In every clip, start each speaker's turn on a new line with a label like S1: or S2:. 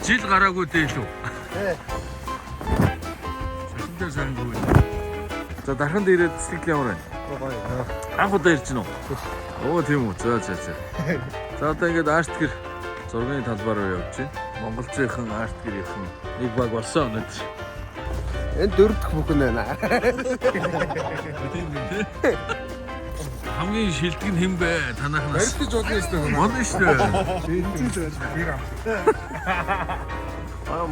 S1: жил гараагүй дээ лүү.
S2: Тий.
S1: Шалмтай сайн гоо. За дахин дээрээ сэтгэл ямар байна?
S2: Гоё.
S1: Анх удаа ирж гинөө. Оо тийм үү. За. За одоо ингээд арт гэр зургийн талбаар руу явж байна. Монголчийнхан арт гэрийнхэн нэг баг болсон өнөдр.
S2: Энэ дөрөвдөх бүхэн байна.
S1: Хамгийн шилдэг нь хэн бэ? Танахнаас.
S2: Барилдаж болно шүү дээ.
S1: Мөн шүү дээ.
S2: Тэр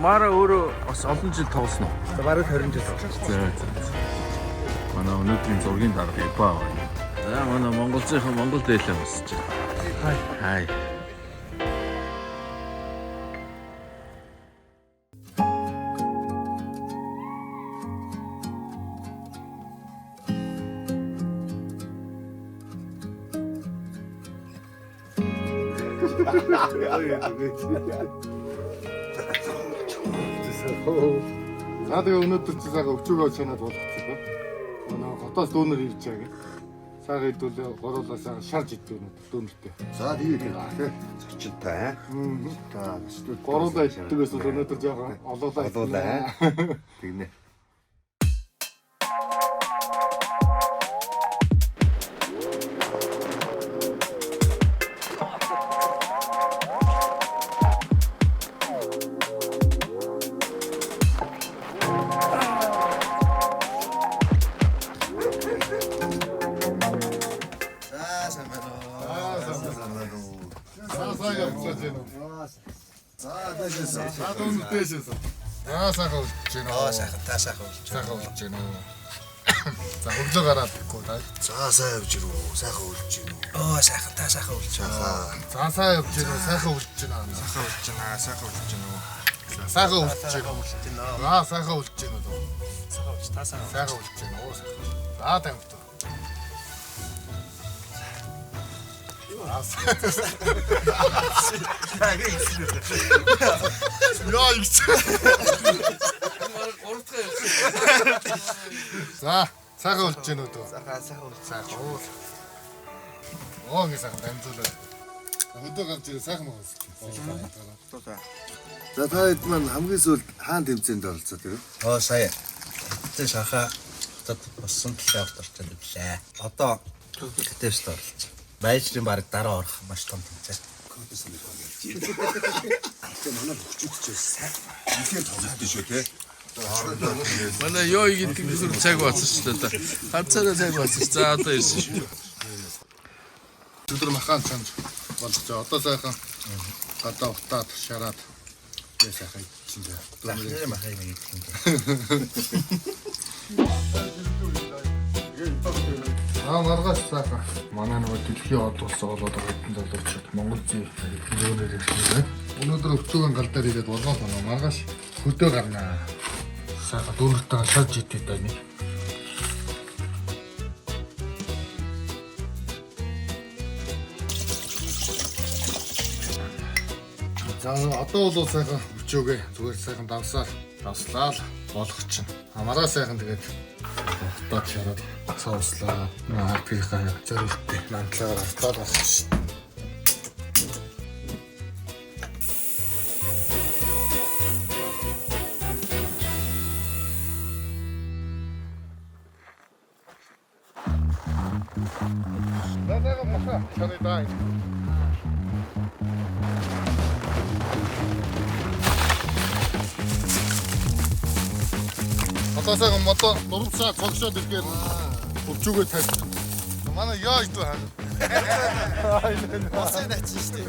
S1: Мара өөрөө бас олон жил тоглосон уу?
S2: бараг 20 жил болж
S1: За. Манай өнөөдрийн зургийн дарга Япаа байна. За манай монголчийнхан Монгол дээлээ босч байна. Хай.
S3: За тэгээ өнөөдөр чи сайхан өвчөөгөө санаад болгоцсон ба. Манай хотоос дүүнер ирж байгаа гэх. Сайхан хэдүүлээ гороолаа сайхан шарж идэв өнөөдөр дүүнертэй.
S4: За тэгээд тий. Зочинтай. За эсвэл
S3: Гороолаа иддгээс бол өнөөдөр жоохон олоолаа.
S4: Тэгнэ.
S3: За дүүнертэйшээс. Аа сайхан үлдэж байна.
S4: Сайхан үлж.
S3: Сайхан үлдэж байна. За өглөө гараад ихгүй та.
S4: За сайн явж ирв үү? Сайхан үлж байна. Сайхан үлж.
S3: За сайн явж байна. Сайхан үлдэж байна.
S4: Сайхан үлж байна.
S3: Сайхан үлдэж байна. Аа сайхан үлдэж байна. Сайхан үлдэж байна. Оо сайхан. За тамт. Яа их. За сайхан үлж байна уу? Сайхан. Оо ингэ сайхан дамжуулаад. Өдөө гарч ирээ сайхан мөн.
S4: За та хэд маань хамгийн сүүлд хаан тэмцээнд оролцоод ирв?
S5: Сая. Тэ шаха тат болсон төлөв авторч байлаа. Одоо тэвст оролцсон. Байжрын баг дараа орох маш том тэмцээн.
S4: Кодс нэг баг ярьж байна. Тэгээ манай хүчтэй сайн. Ихээр тоглолтын шүү те.
S1: Манай ёо гэдэг зүр цаг болсон шүү дээ. Ганцаараа цаг болсон. За одоо ирсэн шүү.
S3: Өдөр махан чанж болгож байгаа. Одоо сайхан гадаа утаад шараад сайхан чинь дээ.
S5: Захны махыг нэг юм.
S3: Аа маргаас сайхан манай нөгөө дэлхийн од болсон болоод байгаа хэдэн залуучууд Монгол зүй зөөнөр ирсэн байна. Өнөөдөр өвчөөгөн галдаар ирээд болгоо санаа маргаас хөдөө гарнаа. Сайхан дүүрэлтээ шарж идэв даа нэг. За одоо бол сайхан өвчөөгөө зүгээр сайхан давслаа л болох чинь. Мараа сайхан тэгээд тод шараад сууслаа. Хапихаа зэрэгтэй мантлаар автаад авсан. Надаа мохоо чаны дай. Отосоо мото дурсаа цогшоод ирэхээр өвчөөгөө тавьчих. Манай яа идв хаа.
S4: Босоо начин шүү дээ.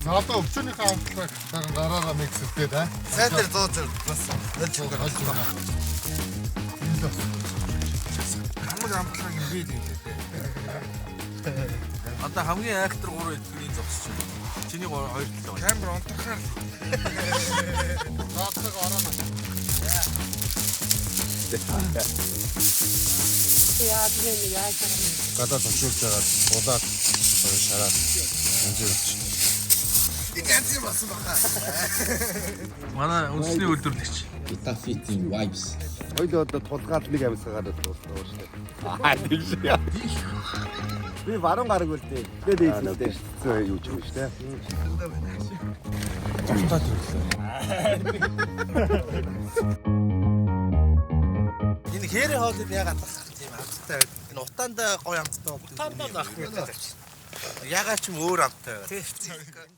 S3: За одоо өвчнөхийн амтлаг сайхан гараараа миксэлтэй да.
S4: Сайн дээр 100 бас
S3: Олж байгаа.
S4: хамаг амтлаг юм бий дээ.
S1: Одоо хамгийн актер 3 эдгэрийн зогсож байна. Чиний 2 талаа.
S4: Камер онтохоор.
S3: Заацаг ороно.
S6: Яа тийм яа тийм.
S5: Гадаа төвшүүлж байгаа удаад шараад хэмжээ өгч.
S3: энэ янз юм болсон баха.
S1: Манай үндэсний үйлдвэрлэгч.
S5: Fitting vibes.
S2: Хоёул одоо тулгаад нэг амьсгаад дуусна шүү дээ. Аа тийм шүү. Би баруун гараг үл дээ. Тэгээд ийцээ юу ч юм шүү дээ.
S5: Энэ хэрэг хоолыг яагаад тахах тийм амттай байд. Энэ утаанд гоё амттай бол. Утаанд ах гэдэг. Ягаад ч юм өөр амттай байгаад.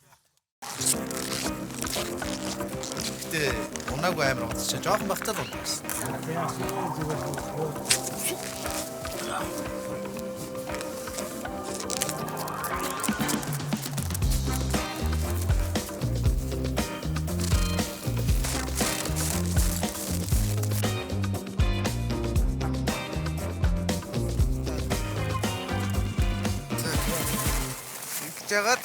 S5: Тэ унаагүй амар унтчих. Жохон багтаад унтсан.
S3: Жагаад.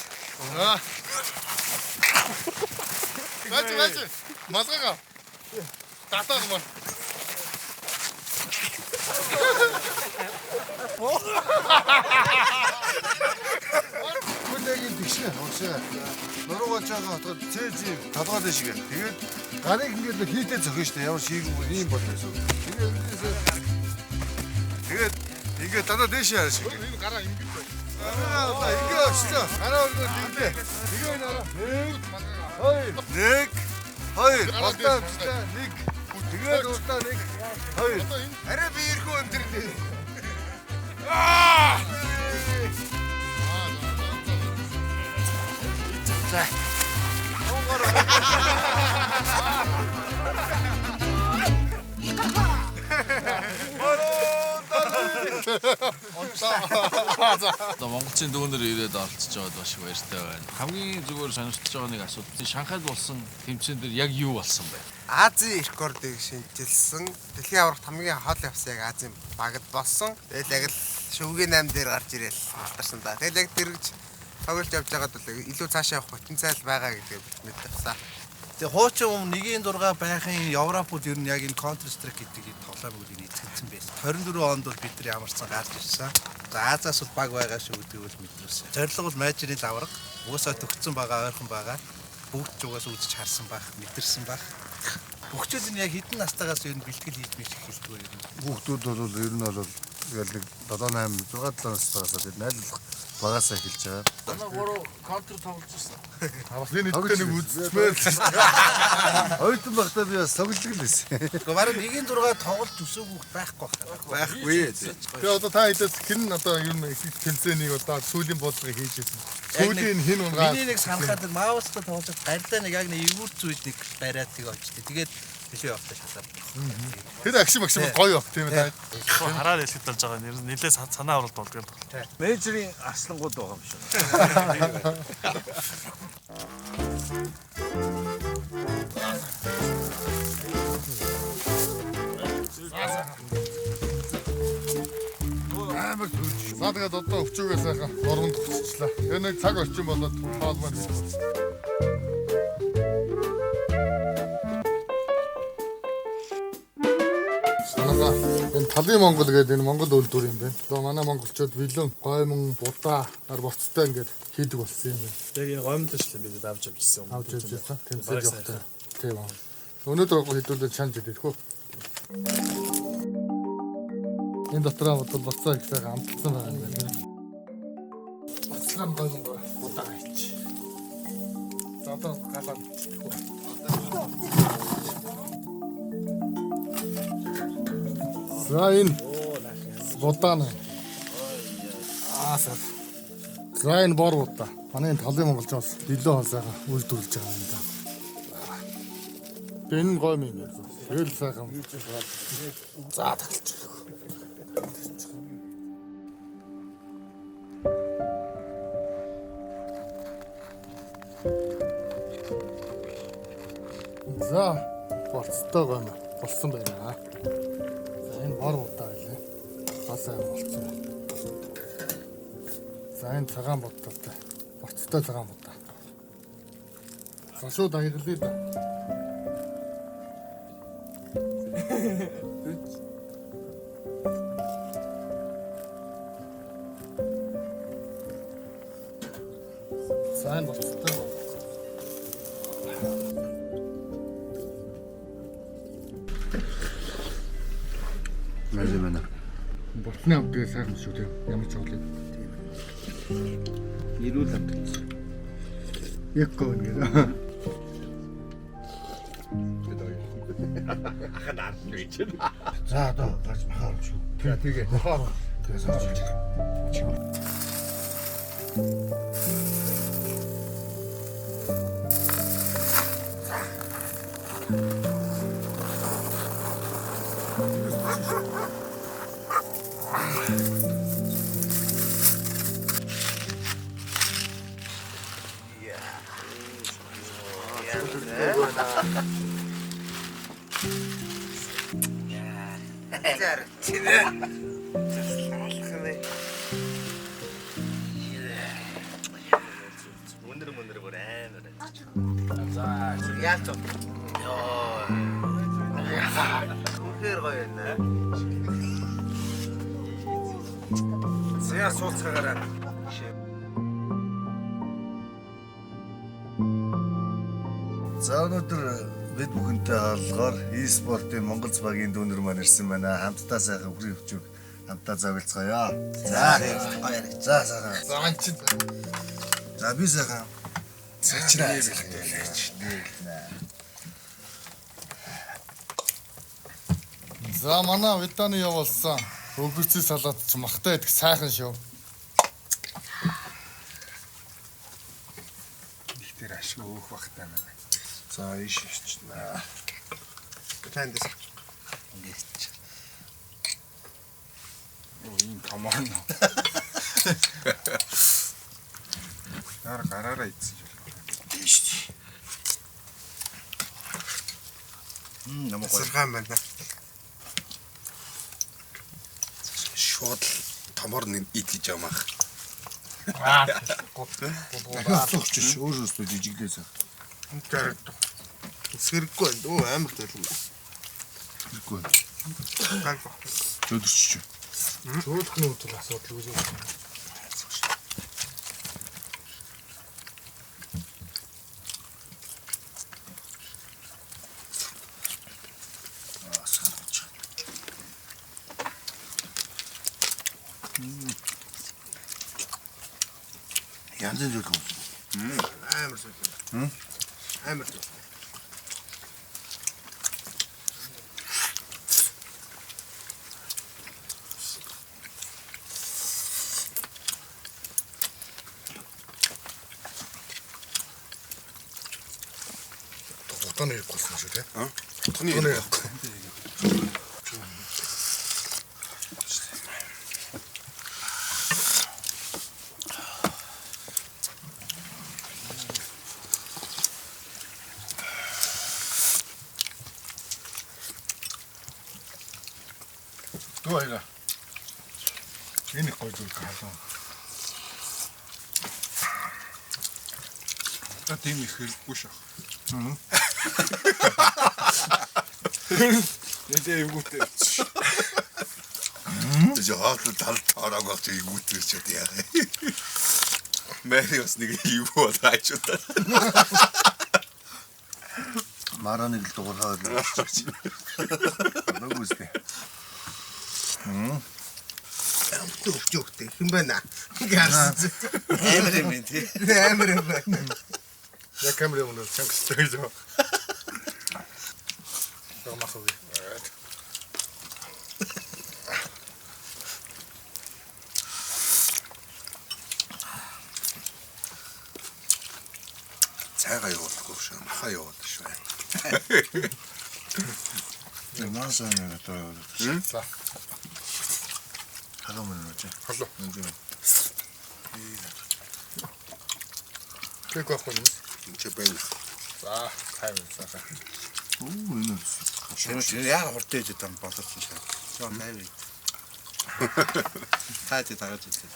S3: Бач. Масгага. Татагмаа. Хүлээгийн тэгшээ хоосоо. Нуруугач байгаа отгод цээжийг талгаад шигээ. Тэгээд гарыг ингээд хийтэй зөхөн штэ. Ямар шийггүй ийм болчихсон. Тэгээд ингээд дандаа дэшээ хараа шиг. Энэ гараа ингээд бай. Ингээ очсон. Гараа өргөө дивлээ. Тэгээ нараа. Нэг. Хоёр. Болтоо нэг. Тэгээд уртаа нэг. Хоёр. Арай би ирхүү өндөрлөө. Аа! За.
S1: Одоо монголчууд дүүнэр ирээд оролцож байгаад маш их баяртай байна. Хамгийн зүгээр сонирхож байгаа нэг асуудал. Шанхайд болсон тэмцээн дээр яг юу болсон бэ?
S7: Азийн рекордыг шинжилсэн. Дэлхийн аврагт хамгийн хол явсан яг Азийн багт болсон. Тэгэл яг л шүвгийн 8 дээр гарч ирээл малтарсан да. Тэгэл яг дэрэгж тоглож явж байгаад бол илүү цаашаа явах потенциал байгаа гэдгийг мэд тавьсан.
S5: Тэгээ хуучин 1-6 байхын Европод ер нь яг энэ Counter Strike гэдэг тоглоомыг эзэгдсэн байсан. 24 онд бол бид нар ямарсан гарч ирсэн. За Азиас бол баг байгаа шүү гэдгийг бол мэдэрсэн. Зорилго бол майжрын авраг. Угаасаа төгссөн байгаа, ойрхон байгаа. Бүгд ч угаасаа үзэж харсан байх, мэдэрсэн байх. Бүгчүүд нь яг хэдэн настайгаас ер нь бэлтгэл хийж мэж эхэлдэг юм.
S3: Хүүхдүүд бол ер нь бол тэгэл нэг 7 8 6 7 настайгаас бид найзлах багасаа эхэлж байгаа.
S1: Манай гурав контр тоглож байсан.
S3: Энэ хэдтэй нэг үзсмээр л. Ойтон багтаа би бас тоглож л байсан.
S5: Гэхдээ баруун 1-6 тоглож өсөөгүй байхгүй байна.
S3: Байхгүй. Тэгээ одоо та хэдээс хэн одоо ер нь их тэмцээнийг одоо сүүлийн бодлогыг хийж ирсэн. Сүүлийн хэн унгаа.
S5: Миний нэг санахад Маустай тоглож гарлаа нэг яг нэг эвгүүр зүйж нэг бариад тийг очтой. Тэгээд хэлээ явахтай шалаад.
S3: Тэр агшин гоё баг тийм ээ.
S8: Хараар хэлэхэд болж байгаа нь нэлээд санаа авралт болдгоо.
S1: Менежерийн арслангууд байгаа юм шиг.
S3: Амар түүж. За тэгээд одоо өвчөөгөө сайхан оронд төгсчлаа. Тэгээ нэг цаг орчин болоод хоолмор. Санаа энэ талын Монгол гэдэг энэ Монгол үйлдвэр юм байна. Одоо манай монголчууд бэлэн, гоймон, будаа, боцтой ингээд хийдэг болсон юм байна.
S8: Яг энэ гомдол шлээ бид авч явжсэн юм.
S3: Авч явжсэн. Тэмцэж явахтай. Тийм аа. Өнөөдөр хэдүүлээд шанж идэх хөө. Энэ дотроо бодвол боцоо их сайхан амтсан байгаа юм байна. Боцлон гоймон будаа хийч. За одоо галаа. За энэ будаа. Асаа. За энэ бор будаа. Манай талын монголчууд илүү хасаага үйлдвэрлэж байгаа юм да. Энэ гойм юм яа. Тэгэл сайхан. За таглаж. За болцтой гойм болсон байна. За энэ бор будаа байлаа. Хасаа болцсон. За энэ цагаан будаатай. Болцтой цагаан будаа. За шууд аяглаа да. Сайн болцтой.
S2: Мажимана.
S3: Болтны амтыг сайхан шүү тийм. Ямар ч хоолой.
S2: Ирүүл амт.
S3: Яг гоо нэг. За одоо гарч махаар шүү. Тэгээ. Махаар. Тэгээс авч.
S9: За өнөөдөр бид бүхэнтэй хаалгаар e-спортын Монгол цагийн дүүнер маань ирсэн байна. Хамтдаа сайхан хүрээ өчөг хамтдаа зовлцгоё. За сайхан.
S3: За анчин.
S9: За би сайхан. Цачраа хэлээч.
S3: За манай виданы явуулсан өвгөрцөө салаад ч махтай идэх сайхан шүү.
S9: Их тэр ашиг өөх багтаа байна. За иш ичнэ.
S7: Тэнд дэс.
S9: Ингэж. Ийм томорно. Гараараа ийдсэн шүү. Иш. Намайг
S7: Сархан байна.
S4: Шууд томор идэж ямаах.
S9: Асууч өөрөөсөө жижиглээс.
S7: Тэр сэрэггүй дөө амар төлөв.
S9: Хэрэггүй.
S7: Ганц.
S9: Төдөрч.
S3: Төөлхний өдөр асуудал үүсэж байна.
S9: Янз бүр зүйл.
S7: Амар төлөв. Амар төлөв.
S3: Тохтоны болсон шүү тий.
S4: Тохны.
S3: Дөө яа. Энэ их гоё зүйл хаалаа.
S9: Тийм их хэрэггүй шах.
S3: Нэлээ эвгүүтэй.
S4: Тэж хаалт талт ороог авч игүүтэрч яа. Мэри бас нэг юу болаач удаа.
S9: Мараныг л дуурхаад л. Нөгөөстэй.
S7: Төвчөөхтэй хэн байна? Гэрс.
S9: Амар юм тий.
S7: Амар юм байна.
S3: Яг камерын өмнө чангастай гэж. Томасоо.
S4: Цайгаа явуулахгүй шүү. Махаа явуулдаг шүү.
S9: Наасан юм одоо.
S3: За.
S9: Халуун мөн үү?
S3: Халуун.
S9: Үнэн.
S3: Кек авах юм.
S4: Чи байна.
S3: За, тайван цаашаа.
S9: Энэ.
S2: Шинэ яа хурдан идэж байгаа боловсон шээ. Жоо тайван. Таач тааж идэх.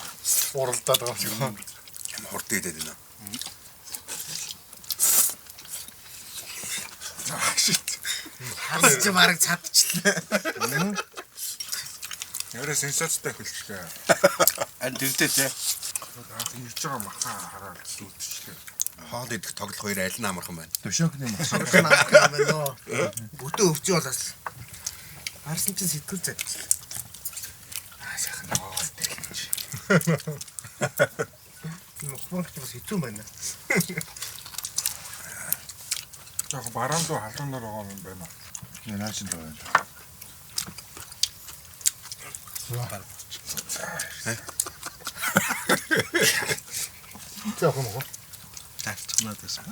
S3: Уралдаад байгаа шиг.
S4: Ямар хурдан идээд байна.
S7: Харж мараг чадчихлаа.
S9: Ярэ сенсацтай хөлчлээ.
S2: Ань тэгтээ те.
S9: Ирж байгаа махаа хараад зүудчихлээ.
S4: Хоол идэх тоглох хоёр аль нь амархан байна?
S9: Төвшөнхний маш.
S7: Бүтэн өвчөө болоос. Харсан чинь сэтгүүл задчих.
S3: Сайхан хоол дэлж.
S7: Мөхбөнч бас хэцүү байна.
S3: Яг бараан доо халуун дээр байгаа юм байна.
S9: Наач нь байна.
S3: Яах юм бэ?
S5: Таарчнаад байсан.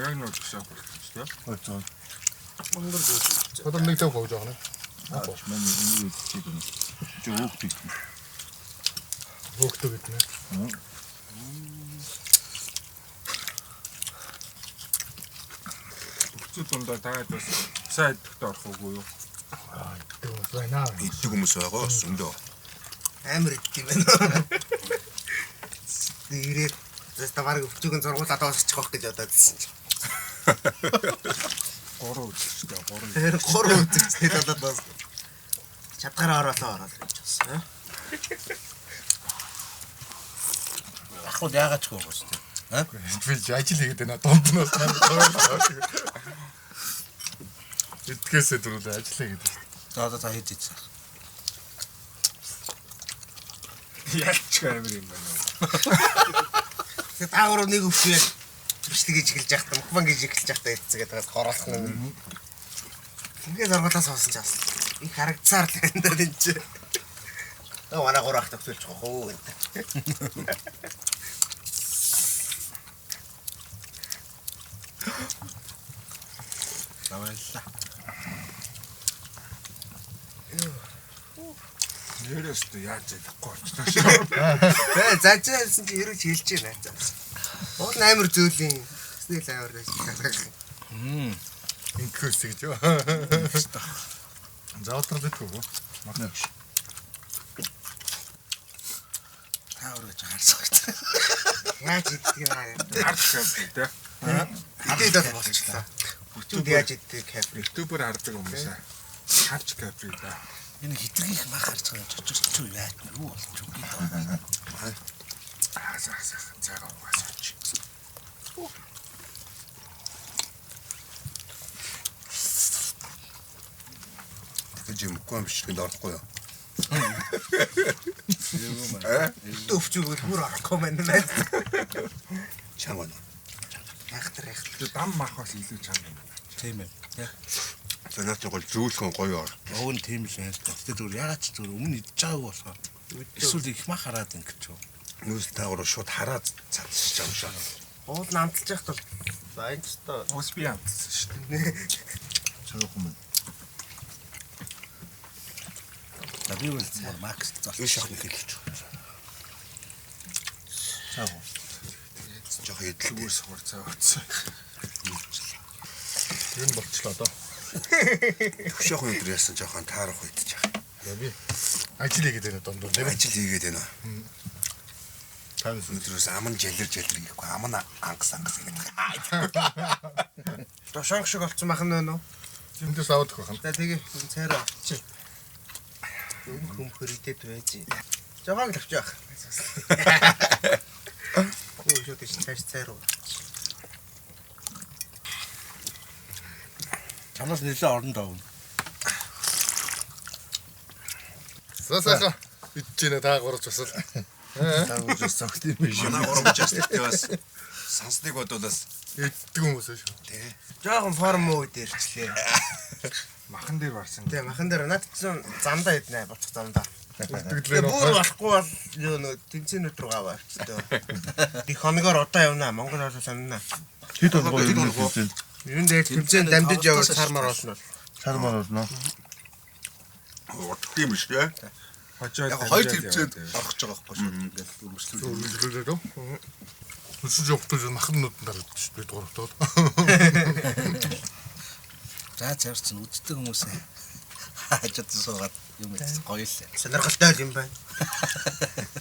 S3: Яг нэг гэсэн болчихсон тийм.
S9: Хөөцөө.
S3: Одоо нэг тав гоож байгаа нэ.
S9: Аач мань юу чиг юм. Жоохтик.
S3: Хөөхтэй гэдэг нэ. Өчигдөр дундаа таад бас сайн идэхтэй орох уугүй юу? Тэгвэл байна.
S4: Иддэг хүмүүс байгаа өндөө.
S7: Амар идэв байна. Ирээд зөвхөн баг өвчүүгийн зургуулаад дуусчих واخ гэж бодоод байсан чинь.
S3: 3 үзчихтэй
S7: 3 үзчихтэй болоод дуус. Чадгаараа ороод гэж байна. Ахуй яагаад ч гоош тээ.
S3: Би ажил хийгээд байна. Дунднаас маань. Итгэсээ дөрүлээ ажил хийгээд байна.
S5: За одоо та хийж ийцээ.
S3: Ялч камер юм байна.
S7: Тэгээд таагуур нэг өвчөө бичлэг хийж эхэлж яхад мөхбан гэж эхэлж яхад эцгээд байгаа хороолох юм. Ингээд зургуулаас суусан ч бас их харагдсаар л энэ дээр энэ чи. Манай 3 ахт төгсөлж байгаа хөө гэдэг.
S5: Таваалла.
S3: Нэрээстэй яаж яахгүй болчихсон.
S7: Заажсан чи ерөөж хэлж байна. Уул амар зөүлийн снэйл амар байсан.
S3: Инкрэс гэж юу? Заавал битгүү. Магнаш.
S5: Таавраж харсагт.
S7: Яаж идэх юм аа?
S3: Харж байгаа тийм.
S7: Идээд болчихлоо. Хүчүүд яаж идэх капри.
S3: Ютубер хардаг хүмүүс аа. Харж капри да.
S5: Энэ хитргийх мах харж байгаа чочорч юу яа юу болж юм бэ?
S3: Заагаа угаасаач.
S4: Тэгэж юм коом бичлэгэнд орохгүй юу?
S7: Өвчүүг бүр орохгүй байна.
S4: Чанга байна.
S7: Яхтар.
S3: Дам мах бас илүү чанга байна.
S5: Тийм ээ.
S4: Санаач гол зөөлхөн гоё ор.
S5: Өвн тийм л байна. Тэгтээ зүгээр ягаад ч зүгээр өмнө идэж байгаагүй болохоор эсвэл их мах хараад ингэж юу.
S4: Нүс таагуур шууд хараад цацчих юм шиг.
S7: Уул намталж яхад бол за энэ ч тоо
S3: Ус би амтсан шүү дээ. Цаахан юм.
S5: За би бол зүгээр макс
S4: Энэ шахны хэлж.
S9: Цаахан.
S4: Жохоо идэлгүй.
S3: Үс хурцаа утсан. Энэ болчлоо доо.
S4: Хөшөөх өндөр яасан жоохон таарах үйдэж байгаа.
S3: Би ажил хийгээд байна дондор тийм.
S4: Ажил хийгээд байна.
S3: Таньс
S4: Өндрөөс аман жалэр гэхгүй аман ангас гэдэг.
S7: дошонг шиг болцсон мах нь байна уу?
S3: Эндээс аваад өгөх юм.
S7: За тэгээ цайраа авчих. Хүм хөридэд байж. Жогоог л авчих яах. Юу шууд ич цааш цайруу.
S5: Чамаас нэлээд орон доо.
S3: Сасаха ичнэ таагуурч басал.
S9: Таагуурч цагт юм биш.
S4: Манай гурамч астиг бас сансныг бодволоос
S3: Иддэг хүмүүс шүү.
S4: тий.
S7: Жохон форм уу дээрчлээ.
S3: Махан дээр барсан.
S7: Тэгээ махан дээр над чинь замдаа иднэ буцах замдаа.
S3: Иддэг л
S7: Бүр болохгүй бол юу нөө тэнцэнүүд рүү гав авчихдөө. Их хоногоор удаа явна. Монгол болоо санана.
S9: Хэд болгоо юм бэ?
S7: Юун дээр тэмцээн дамжиж явах цаармаар болно.
S9: Цаармаар болно.
S4: Урт юм шүү дээ.
S3: Хожоод
S4: Яг хоёр төвчөд орох гэж байгаа байхгүй шүү. Ингээд үргэлжлүүлээ.
S3: Үргэлжлүүлээ. Үсэж явахдаа махнууд дараад шүү дээ дурагдаад.
S5: За цаарч үздэг хүмүүсээ хажууд суугаад юм гоё л.
S7: Сонирхолтой юм байна.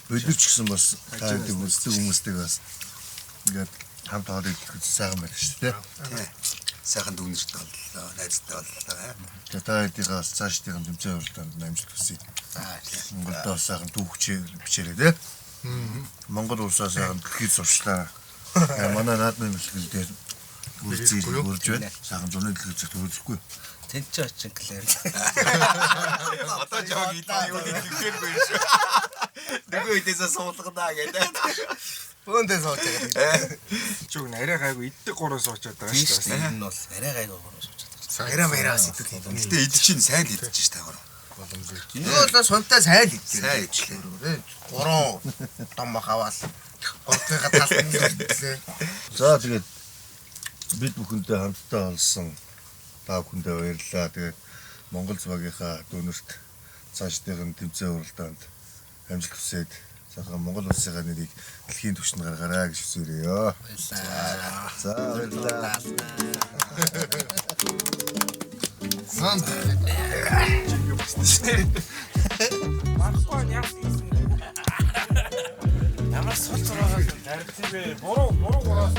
S9: Өдөрч гэсэн бас таад үздэг хүмүүстэй бас ингээд хамт хоол идэх сайхан байна шүү дээ.
S4: Сайхан дүнжтэй боллоо, найзтай боллоо.
S9: Тэгээ таадыгаас цаашдын тэмцээн уралдаанд амжилт хүсье. Монголдоо сайхан түүхчээр бичээрэй те. Монгол улсаа сайхан дэлхийд сурчлаа. Манай наадмын бишгэл дээр үрж байна. Сайхан зуны дэлгэрч үзэхгүй.
S5: Тэнч очин клэр.
S2: Одоо жоо хэлээгүй шүү. Нөгөө үдээсээ суулгадаа гэдэг.
S7: Бөөндөө сууж байгаа.
S2: Чуг нарай гайгүй иддэг гурав суучаад байгаа шүү дээ.
S5: Энэ бол арай гайгүй гурав суучаад байгаа.
S7: Арай баяраас идэх юм.
S2: Гэтэ идэх чинь сайн идэж ш та гурав.
S7: Энэ бол сунтаа сайн идэх. Сайн идлээ. Гурван том хаваал. Гуртыга талсан ирсэн.
S9: За тэгээд бид бүхэндээ хамтдаа олсон та бүхэндээ баярлалаа. Тэгээд Монгол цуваагийнхаа дүүнерт цаашдын тэмцээн уралдаанд амжилт хүсээд сайхан Монгол улсынхаа нэрийг дэлхийн түвшинд гаргаарай гэж хүсээрээ. За баярлалаа.
S8: Ямар сул зураагаар тарих юм бэ? Буруу гураа.